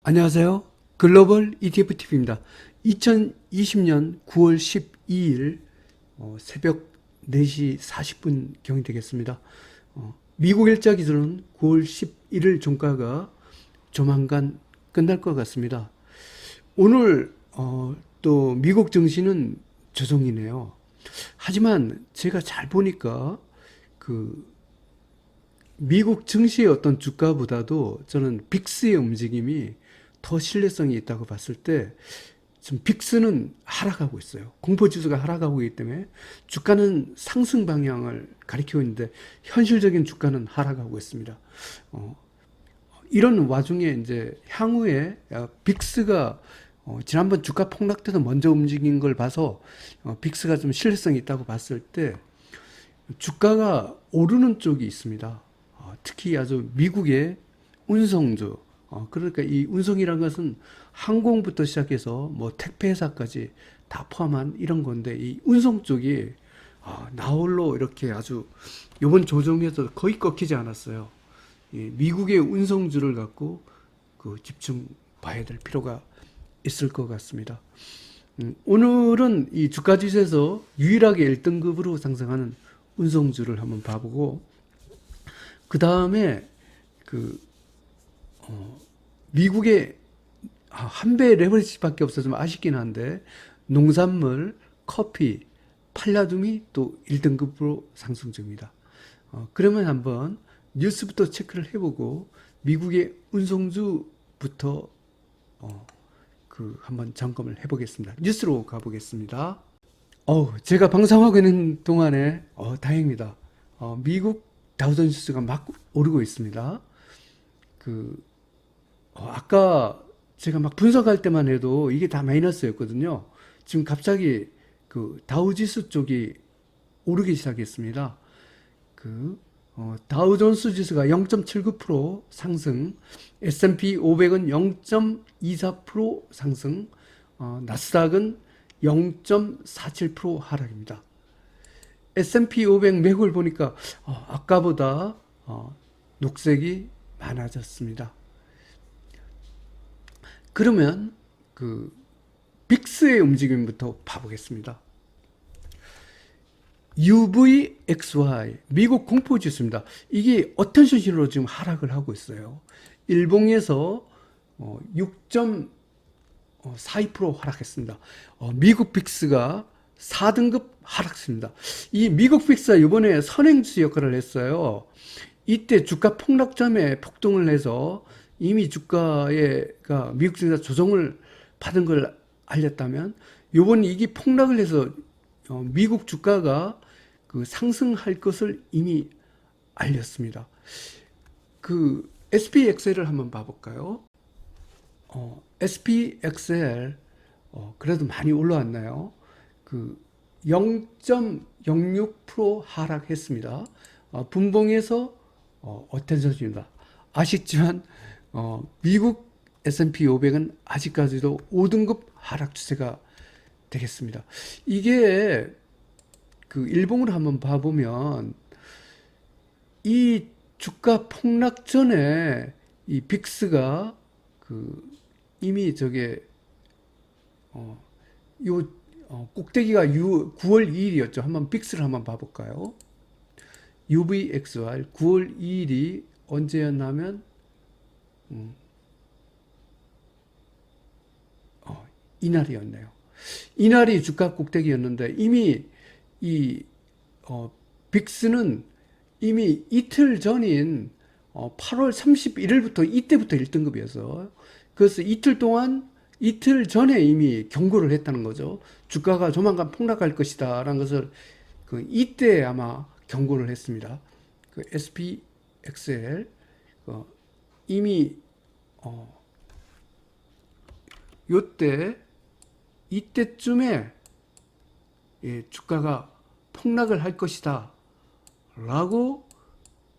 안녕하세요. 글로벌 ETFTV입니다. 2020년 9월 12일 새벽 4시 40분 경이 되겠습니다. 미국 일자 기준은 9월 11일 종가가 조만간 끝날 것 같습니다. 오늘 또 미국 증시는 조정이네요. 하지만 제가 잘 보니까 그 미국 증시의 어떤 주가보다도 저는 빅스의 움직임이 더 신뢰성이 있다고 봤을 때 지금 빅스는 하락하고 있어요. 공포지수가 하락하고 있기 때문에 주가는 상승 방향을 가리키고 있는데 현실적인 주가는 하락하고 있습니다. 이런 와중에 이제 향후에 빅스가 지난번 주가 폭락 때도 먼저 움직인 걸 봐서 빅스가 좀 신뢰성이 있다고 봤을 때 주가가 오르는 쪽이 있습니다. 특히 아주 미국의 운송주, 그러니까 이 운송이라는 것은 항공부터 시작해서 뭐 택배회사까지 다 포함한 이런 건데 이 운송 쪽이 나홀로 이렇게 아주 이번 조정에서 거의 꺾이지 않았어요. 이 미국의 운송주를 갖고 그 집중 봐야 될 필요가 있을 것 같습니다. 오늘은 이 주가지수에서 유일하게 1등급으로 상승하는 운송주를 한번 봐보고 그 다음에 미국의 한 배 레버리지밖에 없어서 좀 아쉽긴 한데 농산물, 커피, 팔라둠이 또 1등급으로 상승 중입니다. 그러면 한번 뉴스부터 체크를 해보고 미국의 운송주부터 한번 점검을 해보겠습니다. 뉴스로 가보겠습니다. 제가 방송하고 있는 동안에 다행입니다. 미국 다우존스가 막 오르고 있습니다. 아까 제가 막 분석할 때만 해도 이게 다 마이너스였거든요. 지금 갑자기 다우지수 쪽이 오르기 시작했습니다. 다우존스 지수가 0.79% 상승, S&P 500은 0.24% 상승, 나스닥은 0.47% 하락입니다. S&P 500 매국을 보니까 아까보다 녹색이 많아졌습니다. 그러면 빅스의 움직임부터 봐보겠습니다. UVXY 미국 공포지수입니다. 이게 어텐션 신호로 지금 하락을 하고 있어요. 일봉에서 6.42% 하락했습니다. 미국 빅스가 4등급 하락했습니다. 이 미국 빅스가 이번에 선행지수 역할을 했어요. 이때 주가 폭락점에 폭등을 해서 이미 주가가 미국 증시가 조정을 받은 걸 알렸다면 이번 이게 폭락을 해서 미국 주가가 상승할 것을 이미 알렸습니다. SPXL을 한번 봐볼까요? SPXL 그래도 많이 올라왔나요? 0.06% 하락했습니다. 분봉에서 어텐션입니다. 아쉽지만 미국 S&P 500은 아직까지도 5등급 하락 추세가 되겠습니다. 이게 일봉으로 한번 봐보면 이 주가 폭락 전에 이 빅스가 이미 저게 꼭대기가 9월 2일이었죠. 한번 빅스를 한번 봐볼까요? UVXR 9월 2일이 언제였냐면 이날이었네요. 이날이 주가 꼭대기였는데 이미 이 빅스는 이미 이틀 전인 8월 31일부터 이때부터 1등급이어서 그래서 이틀 전에 이미 경고를 했다는 거죠. 주가가 조만간 폭락할 것이다 라는 것을 이때 아마 경고를 했습니다. SPXL 이미 이때쯤에 주가가 폭락을 할 것이다 라고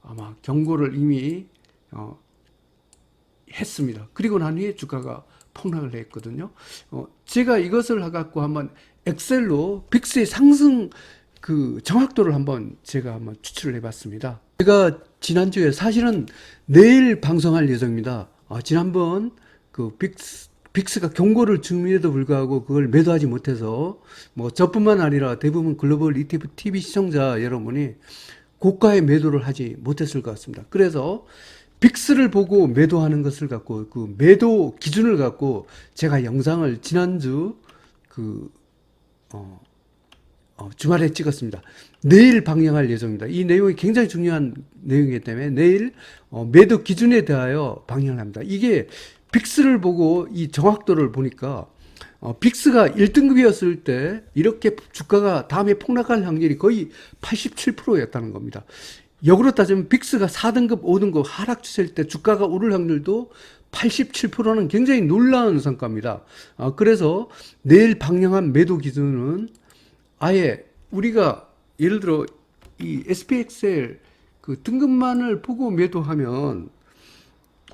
아마 경고를 이미 했습니다. 그리고 난 후에 주가가 폭락을 했거든요. 제가 이것을 갖고 한번 엑셀로 빅스의 상승 정확도를 제가 한번 추출을 해봤습니다. 제가 지난주에 사실은 내일 방송할 예정입니다. 지난번 빅스가 경고를 줌에도 불구하고 그걸 매도하지 못해서 뭐 저뿐만 아니라 대부분 글로벌 ETF TV 시청자 여러분이 고가의 매도를 하지 못했을 것 같습니다. 그래서 빅스를 보고 매도하는 것을 갖고 그 매도 기준을 갖고 제가 영상을 지난주 그 주말에 찍었습니다. 내일 방영할 예정입니다. 이 내용이 굉장히 중요한 내용이기 때문에 내일 매도 기준에 대하여 방영을 합니다. 이게 빅스를 보고 이 정확도를 보니까 빅스가 1등급이었을 때 이렇게 주가가 다음에 폭락할 확률이 거의 87%였다는 겁니다. 역으로 따지면 빅스가 4등급, 5등급 하락 추세일 때 주가가 오를 확률도 87%는 굉장히 놀라운 성과입니다. 그래서 내일 방영한 매도 기준은 아예 우리가 예를 들어 이 SPXL 그 등급만을 보고 매도하면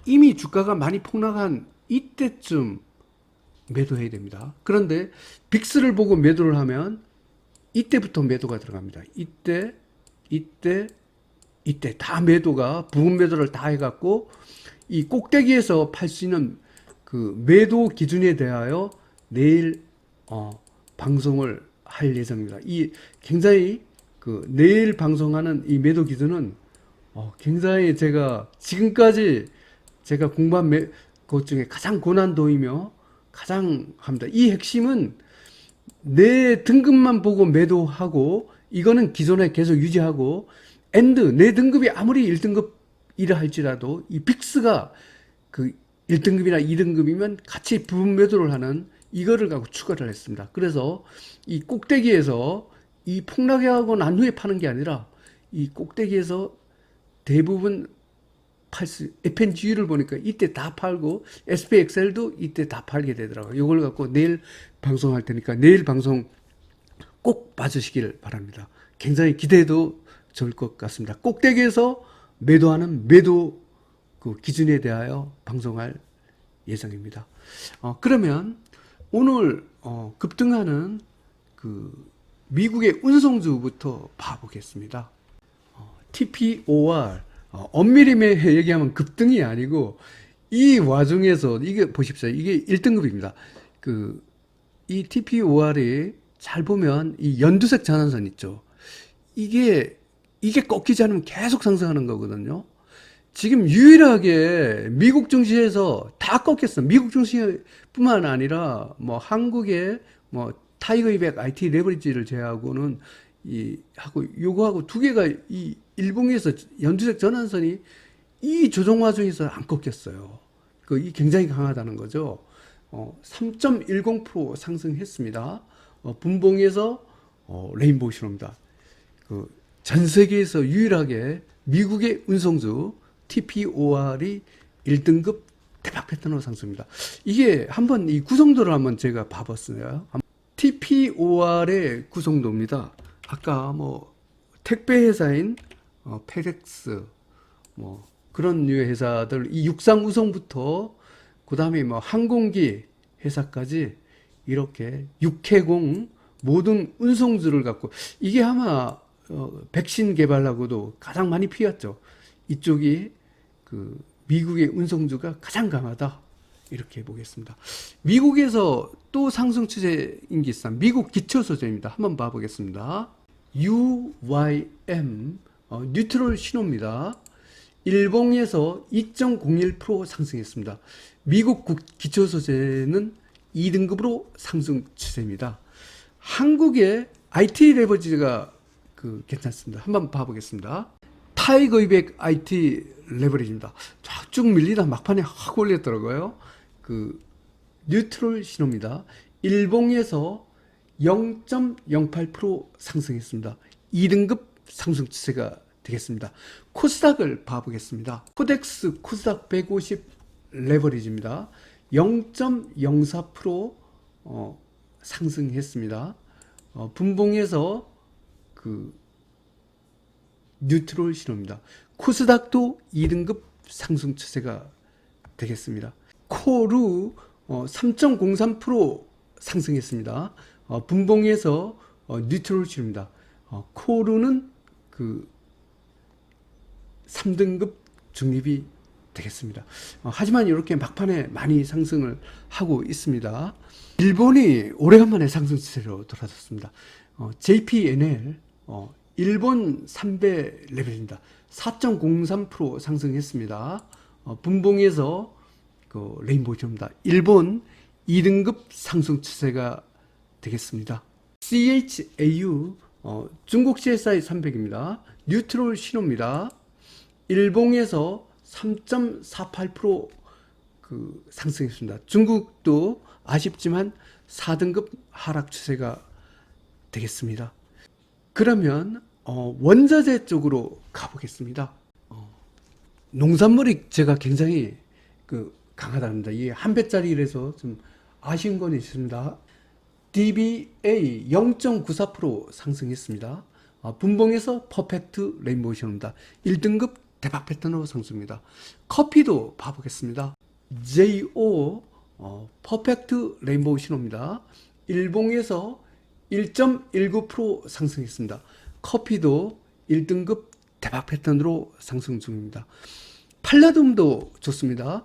이미 주가가 많이 폭락한 이때쯤 매도해야 됩니다. 그런데 빅스를 보고 매도를 하면 이때부터 매도가 들어갑니다. 이때 다 매도가 부분 매도를 다 해갖고 이 꼭대기에서 팔 수 있는 그 매도 기준에 대하여 내일 방송을 할 예정입니다. 이 굉장히 그 내일 방송하는 이 매도 기준은 굉장히 제가 지금까지 제가 공부한 것 중에 가장 고난도이며 가장 합니다. 이 핵심은 내 등급만 보고 매도하고 이거는 기존에 계속 유지하고 내 등급이 아무리 1등급이라 할지라도 이 빅스가 그 1등급이나 2등급이면 같이 부분 매도를 하는 이거를 갖고 추가를 했습니다. 그래서 이 꼭대기에서 이 폭락하고 난 후에 파는 게 아니라 이 꼭대기에서 대부분 FNG를 보니까 이때 다 팔고 SPXL도 이때 다 팔게 되더라고요. 이걸 갖고 내일 방송할 테니까 내일 방송 꼭 봐주시길 바랍니다. 굉장히 기대도 좋을 것 같습니다. 꼭대기에서 매도하는 매도 그 기준에 대하여 방송할 예정입니다. 그러면 오늘 급등하는 그 미국의 운송주부터 봐보겠습니다. TPOR 엄밀히 얘기하면 급등이 아니고 이 와중에서 이게 보십시오. 이게 1등급입니다. 이 TPOR이 잘 보면 이 연두색 전환선 있죠. 이게 꺾이지 않으면 계속 상승하는 거거든요. 지금 유일하게 미국 증시에서 다 꺾였어. 미국 증시뿐만 아니라 뭐 한국의 뭐 타이거 200 IT 레버리지를 제외하고는 요거하고 두 개가 이 일봉에서 연두색 전환선이 이 조정 와중에서 안 꺾였어요. 이 굉장히 강하다는 거죠. 3.10% 상승했습니다. 분봉에서 레인보우 신호입니다. 전 세계에서 유일하게 미국의 운송주 TPOR이 1등급 대박 패턴으로 상승입니다. 이게 한번 이 구성도를 한번 제가 봐봤어요. TPOR의 구성도입니다. 아까 뭐 택배 회사인 페덱스 뭐 그런 류의 회사들 이 육상 우송부터 그다음에 뭐 항공기 회사까지 이렇게 육해공 모든 운송주를 갖고 이게 아마 백신 개발하고도 가장 많이 피었죠. 이쪽이 그 미국의 운송주가 가장 강하다 이렇게 보겠습니다. 미국에서 또 상승 추세인 게 있습니다. 미국 기초소재입니다. 한번 봐보겠습니다. UYM 뉴트럴 신호입니다. 일봉에서 2.01% 상승했습니다. 미국 기초소재는 2등급으로 상승 추세입니다. 한국의 IT 레버리지가 괜찮습니다. 한번 봐보겠습니다. 타이거 200 IT 레버리지입니다. 쫙쭉 밀리다 막판에 확 올렸더라고요. 뉴트럴 신호입니다. 일봉에서 0.08% 상승했습니다. 2등급 상승 추세가 되겠습니다. 코스닥을 봐보겠습니다. 코덱스 코스닥 150 레버리지입니다. 0.04% 상승했습니다. 분봉에서 뉴트럴 신호입니다. 코스닥도 2등급 상승 추세가 되겠습니다. 코루 3.03% 상승했습니다. 분봉에서 뉴트럴 신호입니다. 코루는 3등급 중립이 되겠습니다. 하지만 이렇게 막판에 많이 상승을 하고 있습니다. 일본이 오래간만에 상승 추세로 돌아섰습니다. JPNL 일본 3배 레벨입니다. 4.03% 상승했습니다. 분봉에서 그 레인보우입니다. 일본 2등급 상승 추세가 되겠습니다. CHAU 중국 CSI 300입니다. 뉴트럴 신호입니다. 일봉에서 3.48% 그 상승했습니다. 중국도 아쉽지만 4등급 하락 추세가 되겠습니다. 그러면 원자재 쪽으로 가보겠습니다. 농산물이 제가 굉장히 강하답니다. 이게 한 배짜리라서 좀 아쉬운 건 있습니다. DBA 0.94% 상승했습니다. 분봉에서 퍼펙트 레인보우 신호입니다. 1등급 대박 패턴으로 상승입니다. 커피도 봐보겠습니다. JO 퍼펙트 레인보우 신호입니다. 일봉에서 1.19% 상승했습니다. 커피도 1등급 대박 패턴으로 상승 중입니다. 팔라듐도 좋습니다.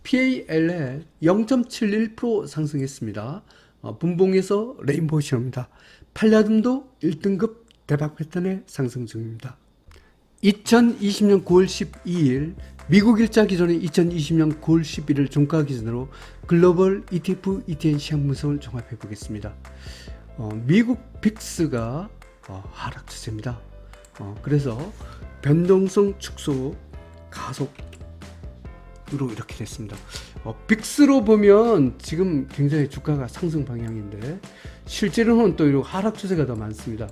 PALL 0.71% 상승했습니다. 분봉에서 레인보우 신호입니다. 팔라듐도 1등급 대박 패턴의 상승 중입니다. 2020년 9월 12일 미국 일자 기준인 2020년 9월 11일 종가 기준으로 글로벌 ETF, ETN 시장 분석을 종합해 보겠습니다. 미국 빅스가 하락 추세입니다. 그래서 변동성 축소 가속으로 이렇게 됐습니다. 빅스로 보면 지금 굉장히 주가가 상승 방향인데 실제로는 또 이런 하락 추세가 더 많습니다.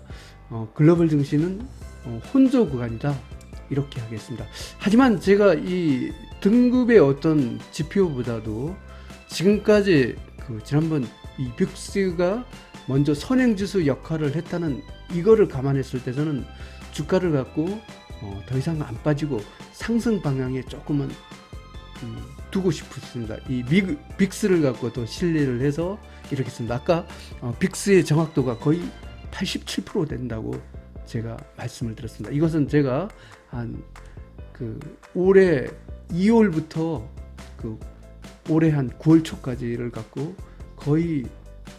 글로벌 증시는 혼조 구간이다 이렇게 하겠습니다. 하지만 제가 이 등급의 어떤 지표보다도 지금까지 지난번 이 빅스가 먼저 선행지수 역할을 했다는 이거를 감안했을 때 저는 주가를 갖고 더 이상 안 빠지고 상승 방향에 조금은 두고 싶습니다. 이 빅스를 갖고 더 신뢰를 해서 이렇게 했습니다. 아까 빅스의 정확도가 거의 87% 된다고 제가 말씀을 드렸습니다. 이것은 제가 한 올해 2월부터 올해 한 9월 초까지를 갖고 거의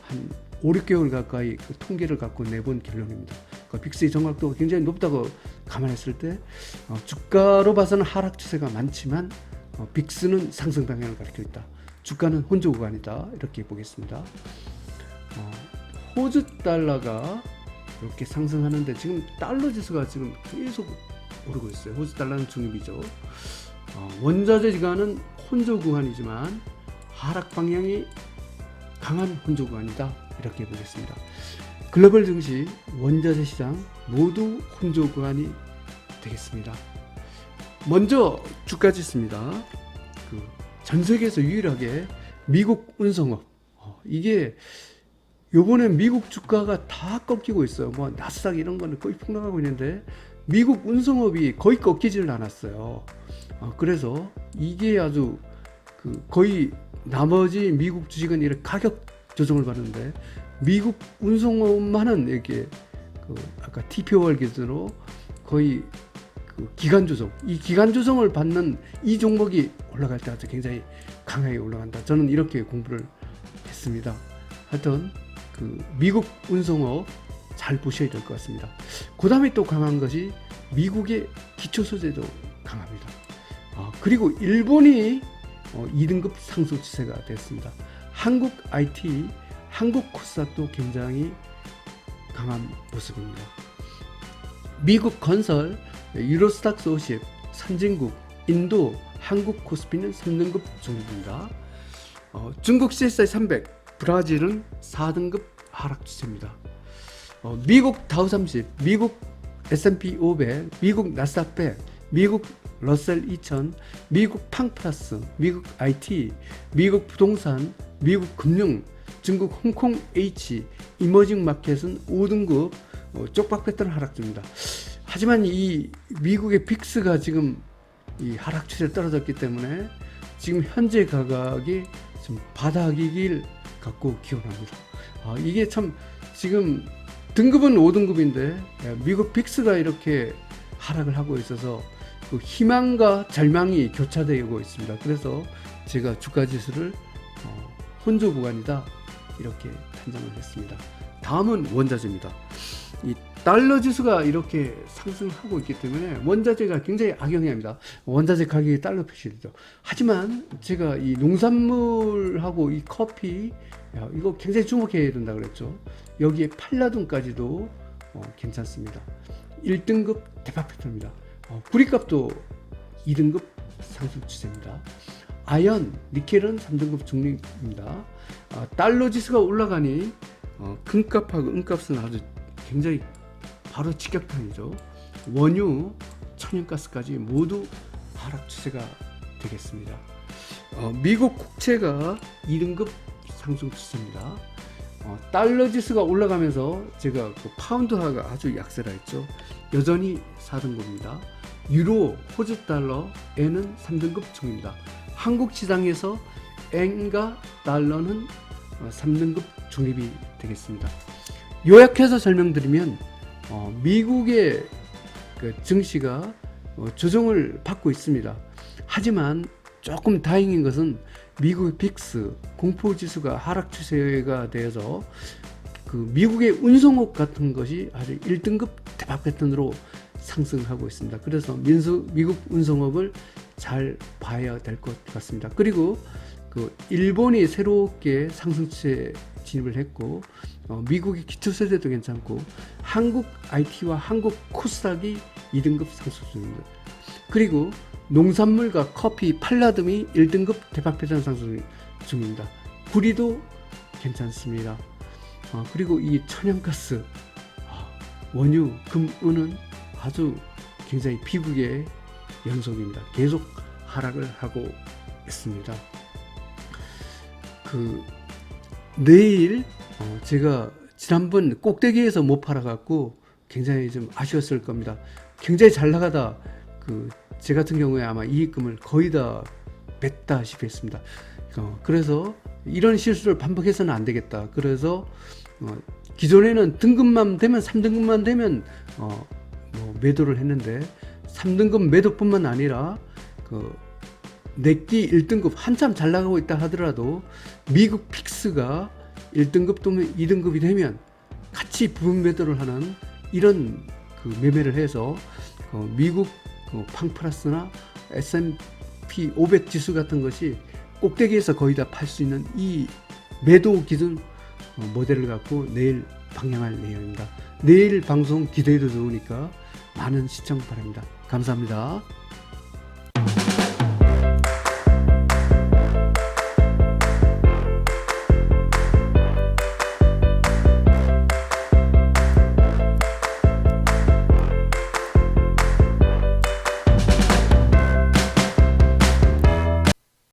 한 5, 6개월 가까이 통계를 갖고 내본 결론입니다. 빅스의 정확도가 굉장히 높다고 감안했을 때 주가로 봐서는 하락 추세가 많지만 빅스는 상승 방향을 가리켜 있다. 주가는 혼조 구간이다. 이렇게 보겠습니다. 호주 달러가 이렇게 상승하는데 지금 달러 지수가 지금 계속 오르고 있어요. 호주 달러는 중립이죠. 원자재 시간은 혼조 구간이지만 하락 방향이 강한 혼조 구간이다. 이렇게 보겠습니다. 글로벌 증시, 원자재 시장 모두 혼조 구간이 되겠습니다. 먼저 주가 지수입니다. 전 세계에서 유일하게 미국 운송업 이게 요번에 미국 주가가 다 꺾이고 있어요. 뭐 나스닥 이런 거는 거의 폭락하고 있는데 미국 운송업이 거의 꺾이지를 않았어요. 그래서 이게 아주 거의 나머지 미국 주식은 이렇게 가격 조정을 받는데 미국 운송업만은 이렇게 아까 TPOR 기준으로 거의 기간 조정, 이 기간 조정을 받는 이 종목이 올라갈 때 아주 굉장히 강하게 올라간다. 저는 이렇게 공부를 했습니다. 하여튼 미국 운송업 잘 보셔야 될 것 같습니다. 그 다음에 또 강한 것이 미국의 기초 소재도 강합니다. 그리고 일본이 2등급 상승 추세가 됐습니다. 한국 IT, 한국 코스닥도 굉장히 강한 모습입니다. 미국 건설, 유로스탁스 50, 선진국, 인도, 한국 코스피는 3등급 중입니다. 중국 CSI 300, 브라질은 4등급 하락 추세입니다. 미국 다우 30, 미국 S&P 500, 미국 나스닥 100, 미국 러셀 2000, 미국 팡플러스, 미국 IT, 미국 부동산, 미국 금융, 중국 홍콩 H, 이머징 마켓은 5등급 쪽박 패턴 하락 중입니다. 하지만 이 미국의 빅스가 지금 이 하락 추세에 떨어졌기 때문에 지금 현재 가격이 좀 바닥이길 갖고 기원합니다. 이게 참 지금 등급은 5등급인데 미국 빅스가 이렇게 하락을 하고 있어서 그 희망과 절망이 교차되고 있습니다. 그래서 제가 주가 지수를 혼조 구간이다 이렇게 판정을 했습니다. 다음은 원자재입니다. 이 달러 지수가 이렇게 상승하고 있기 때문에 원자재가 굉장히 악영향입니다. 원자재 가격이 달러 표시되죠. 하지만 제가 이 농산물하고 이 커피 이거 굉장히 주목해야 된다 그랬죠. 여기에 팔라듐까지도 괜찮습니다. 1등급 대박 패턴입니다. 구리값도 2등급 상승 추세입니다. 아연, 니켈은 3등급 중립입니다. 달러 지수가 올라가니 금값하고 은값은 아주 굉장히 바로 직격탄이죠. 원유, 천연가스까지 모두 하락 추세가 되겠습니다. 미국 국채가 2등급 상승 추세입니다. 달러 지수가 올라가면서 제가 그 파운드화가 아주 약세라 했죠. 여전히 4등급입니다. 유로, 호주 달러, 엔은 3등급 중입니다. 한국 시장에서 엔과 달러는 3등급 중립이 되겠습니다. 요약해서 설명드리면 미국의 그 증시가 조정을 받고 있습니다. 하지만 조금 다행인 것은 미국의 빅스 공포지수가 하락 추세가 되어서 그 미국의 운송업 같은 것이 아주 1등급 대박 패턴으로 상승하고 있습니다. 그래서 미국 운송업을 잘 봐야 될 것 같습니다. 그리고 그 일본이 새롭게 상승 추세에 진입을 했고 미국의 기초세대도 괜찮고 한국 IT와 한국 코스닥이 2등급 상승 중입니다. 그리고 농산물과 커피, 팔라듐이 1등급 대박 패턴 상승 중입니다. 구리도 괜찮습니다. 그리고 이 천연가스, 원유, 금, 은은 아주 굉장히 비극의 연속입니다. 계속 하락을 하고 있습니다. 내일 제가 지난번 꼭대기에서 못 팔아갖고 굉장히 좀 아쉬웠을 겁니다. 굉장히 잘 나가다 제 같은 경우에 아마 이익금을 거의 다 뺐다시피 했습니다. 그래서 이런 실수를 반복해서는 안 되겠다. 그래서 기존에는 등급만 되면 3등급만 되면 매도를 했는데 3등급 매도뿐만 아니라 내끼 1등급 한참 잘 나가고 있다 하더라도 미국 픽스가 1등급 또는 2등급이 되면 같이 부분 매도를 하는 이런 매매를 해서 미국 팡플러스나 S&P 500 지수 같은 것이 꼭대기에서 거의 다 팔 수 있는 이 매도 기준 모델을 갖고 내일 방향할 내용입니다. 내일 방송 기대해도 좋으니까 많은 시청 바랍니다. 감사합니다.